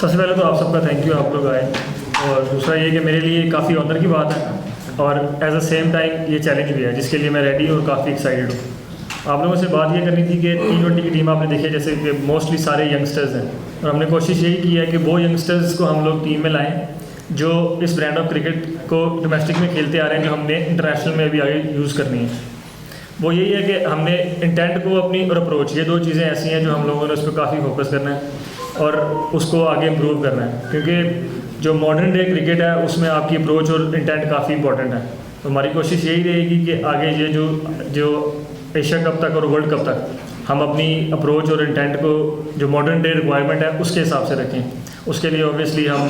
सबसे पहले तो आप सबका थैंक यू, आप लोग आए। और दूसरा ये कि मेरे लिए काफ़ी ऑनर की बात है और एट द सेम टाइम ये चैलेंज भी है जिसके लिए मैं रेडी और काफ़ी एक्साइटेड हूँ। आप लोगों से बात ये करनी थी कि T20 की टीम आपने देखी है जैसे कि मोस्टली सारे यंगस्टर्स हैं और हमने कोशिश यही की है कि वो यंगस्टर्स को हम लोग टीम में लाएँ जो इस ब्रांड ऑफ क्रिकेट को डोमेस्टिक में खेलते आ रहे हैं, जो हमने इंटरनेशनल में भी आगे यूज़ करनी है। वो यही है कि हमने इंटेंट को अपनी और अप्रोच, ये दो चीज़ें ऐसी हैं जो हम लोगों ने उस पर काफ़ी फोकस करना है और उसको आगे इम्प्रूव करना है, क्योंकि जो मॉडर्न डे क्रिकेट है उसमें आपकी अप्रोच और इंटेंट काफ़ी इंपॉर्टेंट है। तो हमारी कोशिश यही रहेगी कि आगे ये जो एशिया कप तक और वर्ल्ड कप तक हम अपनी अप्रोच और इंटेंट को जो मॉडर्न डे रिक्वायरमेंट है उसके हिसाब से रखें। उसके लिए ऑब्वियसली हम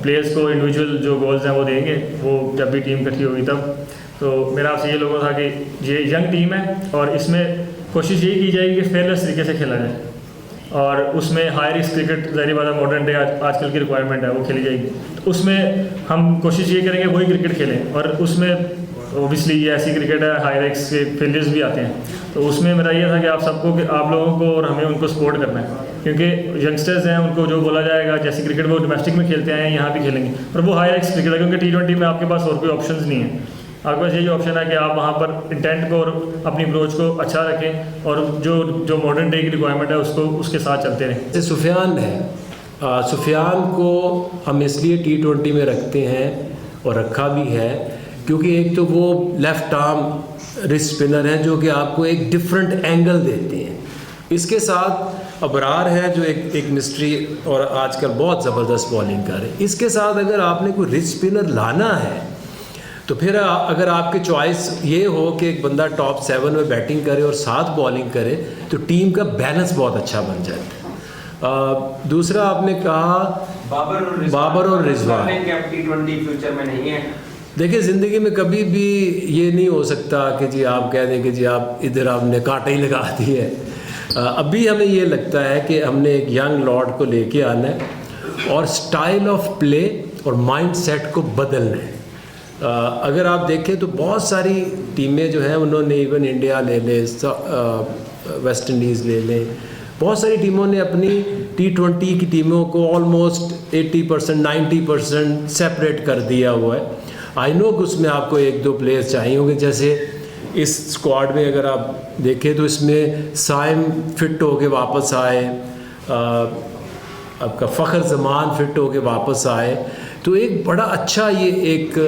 प्लेयर्स को इंडिविजुअल जो गोल्स हैं वो देंगे, वो जब भी टीम इकट्ठी होगी तब। तो मेरा आपसे ये लोगों था कि ये यंग टीम है और इसमें कोशिश यही की जाएगी कि फेयरलेस तरीके से खेला जाए और उसमें हाई रिस्क क्रिकेट ज़ाहिर बात है मॉडर्न डे आजकल की रिक्वायरमेंट है वो खेली जाएगी। तो उसमें हम कोशिश ये करेंगे वही क्रिकेट खेलें और उसमें ओबियसली ये ऐसी क्रिकेट है हाई रिस्क के फेलियर्स भी आते हैं। तो उसमें मेरा ये था कि आप सबको आप लोगों को और हमें उनको सपोर्ट करना है, क्योंकि यंगस्टर्स हैं उनको जो बोला जाएगा जैसे क्रिकेट वो डोमेस्टिक में खेलते हैं यहाँ भी खेलेंगे, पर वो हाई रिस्क क्रिकेट है क्योंकि T20 में आपके पास और कोई ऑप्शंस नहीं है। आपके पास यही ऑप्शन है कि आप वहाँ पर इंटेंट को और अपनी अप्रोच को अच्छा रखें और जो मॉडर्न डे की रिक्वायरमेंट है उसको उसके साथ चलते रहें। जैसे सुफियान है, सुफियान को हम इसलिए T20 में रखते हैं और रखा भी है क्योंकि एक तो वो लेफ़्ट आर्म रिस्ट स्पिनर हैं जो कि आपको एक डिफरेंट एंगल देते हैं। इसके साथ अबरार है जो एक मिस्ट्री और आजकल बहुत ज़बरदस्त बॉलिंग कर रहे हैं। इसके साथ अगर आपने कोई रिस्ट स्पिनर लाना है तो फिर अगर आपकी चॉइस ये हो कि एक बंदा टॉप 7 में बैटिंग करे और 7 बॉलिंग करे तो टीम का बैलेंस बहुत अच्छा बन जाता है। दूसरा आपने कहा बाबर और रिजवान T20 फ्यूचर में नहीं है। देखिए ज़िंदगी में कभी भी ये नहीं हो सकता कि जी आप कह दें कि जी आप इधर आपने कांटा ही लगा दी है। अभी हमें ये लगता है कि हमने एक यंग लॉर्ड को लेके आना है और स्टाइल ऑफ प्ले और माइंड सेट को बदलना है। अगर आप देखें तो बहुत सारी टीमें जो हैं उन्होंने इवन इंडिया ले ले, वेस्ट इंडीज़ ले लें, बहुत सारी टीमों ने अपनी T20 की टीमों को ऑलमोस्ट 80% 90% सेपरेट कर दिया हुआ है। आई नो कि उसमें आपको 1-2 प्लेयर्स चाहिए होंगे, जैसे इस स्क्वाड में अगर आप देखें तो इसमें साइम फिट होके वापस आए, आपका फ़खर जमान फिट होके वापस आए, तो एक बड़ा अच्छा ये एक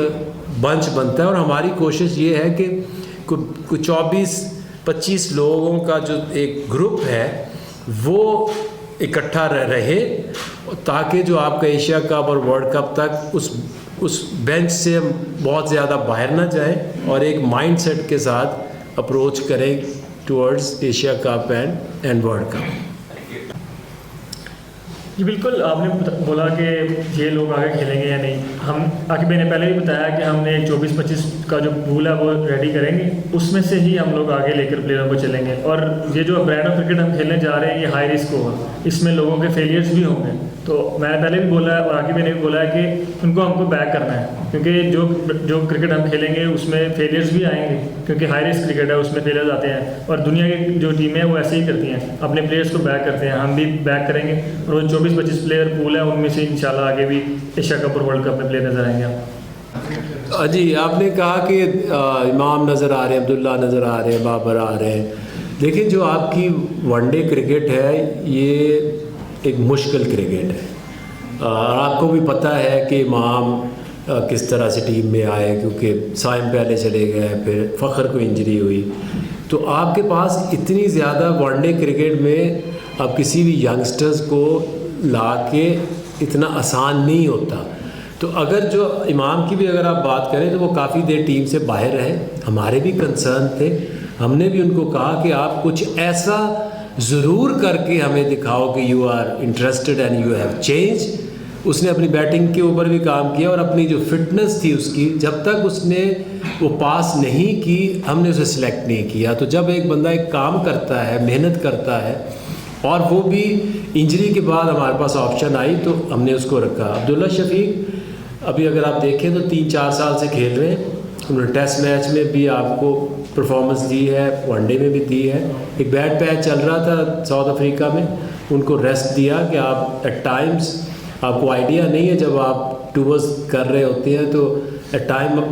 बंच बनता है। और हमारी कोशिश ये है कि कुछ 24-25 लोगों का जो एक ग्रुप है वो इकट्ठा रहे ताकि जो आपका एशिया कप और वर्ल्ड कप तक उस बेंच से बहुत ज़्यादा बाहर ना जाए और एक माइंड सेट के साथ अप्रोच करें towards Asia cup and world cup. जी बिल्कुल, आपने बोला कि ये लोग आगे खेलेंगे या नहीं। हम आकिब ने पहले ही बताया कि हमने 24-25 का जो पूल है वो रेडी करेंगे, उसमें से ही हम लोग आगे लेकर प्लेयरों को चलेंगे। और ये जो ब्रांड ऑफ क्रिकेट हम खेलने जा रहे हैं ये हाई रिस्क होगा, इसमें लोगों के फेलियर्स भी होंगे। तो मैंने पहले भी बोला है और आकिब ने भी बोला है कि उनको हमको बैक करना है, क्योंकि जो क्रिकेट हम खेलेंगे उसमें फेलियर्स भी आएंगे, क्योंकि हाई रिस्क क्रिकेट है उसमें फेलियर्स आते हैं और दुनिया की जो टीमें हैं वो ऐसे ही करती हैं, अपने प्लेयर्स को बैक करते हैं। हम भी बैक करेंगे और वो 24-25 प्लेयर पूल है उनमें से इंशाल्लाह आगे भी एशिया कप और वर्ल्ड कप में प्लेयर नजर आएंगे। जी आपने कहा कि इमाम नज़र आ रहे हैं, अब्दुल्ला नज़र आ रहे हैं, बाबर आ रहे हैं। देखिए जो आपकी वनडे क्रिकेट है ये एक मुश्किल क्रिकेट है और आपको भी पता है कि इमाम किस तरह से टीम में आए, क्योंकि साइम पहले चले गए, फिर फ़खर को इंजरी हुई। तो आपके पास इतनी ज़्यादा वनडे क्रिकेट में अब किसी भी यंगस्टर्स को ला के इतना आसान नहीं होता। तो अगर जो इमाम की भी अगर आप बात करें तो वो काफ़ी देर टीम से बाहर रहे, हमारे भी कंसर्न थे। हमने भी उनको कहा कि आप कुछ ऐसा ज़रूर करके हमें दिखाओ कि you are interested and you have change. उसने अपनी बैटिंग के ऊपर भी काम किया और अपनी जो फिटनेस थी उसकी, जब तक उसने वो पास नहीं की हमने उसे सिलेक्ट नहीं किया। तो जब एक बंदा एक काम करता है, मेहनत करता है और वो भी इंजरी के बाद हमारे पास ऑप्शन आई तो हमने उसको रखा। अब्दुल्ला शफीक अभी अगर आप देखें तो 3-4 साल से खेल रहे हैं। उन्होंने टेस्ट मैच में भी आपको परफॉर्मेंस दी है, वनडे में भी दी है। एक बैड पैच चल रहा था साउथ अफ्रीका में, उनको रेस्ट दिया कि आप एट टाइम्स आपको आइडिया नहीं है जब आप टूर्स कर रहे होते हैं तो एट टाइम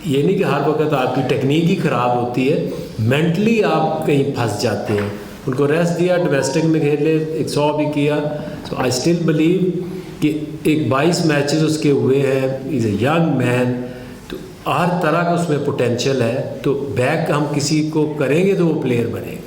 ये नहीं कि हर वक्त आपकी टेक्निक ही ख़राब होती है, मेंटली आप कहीं फंस जाते हैं। उनको रेस्ट दिया, डोमेस्टिक में खेले, 100 भी किया। सो आई स्टिल बिलीव कि एक 22 मैचेस उसके हुए हैं, इज़ अ यंग मैन, तो हर तरह का उसमें पोटेंशियल है। तो बैक हम किसी को करेंगे तो वो प्लेयर बनेगा।